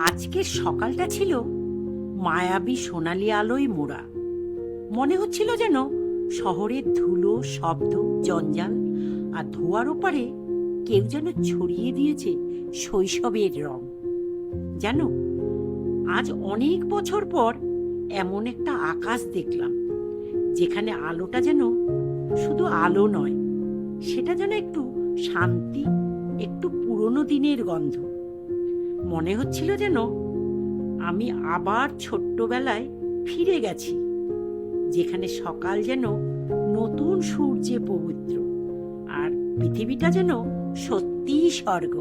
আজকের সকালটা ছিল মায়াবী সোনালি আলোয় মোড়া। মনে হচ্ছিল যেন শহরের ধুলো, শব্দ, জঞ্জাল আর ধোঁয়ার ওপারে কেউ যেন ছড়িয়ে দিয়েছে শৈশবের রং। জানো, আজ অনেক বছর পর এমন একটা আকাশ দেখলাম যেখানে আলোটা যেন শুধু আলো নয়, সেটা যেন একটু শান্তি, একটু পুরনো দিনের গন্ধ। মনে হচ্ছিল যেন আমি আবার ছোট্টবেলায় ফিরে গেছি, যেখানে সকাল যেন নতুন সূর্যে পবিত্র আর পৃথিবীটা যেন সত্যিই স্বর্গ।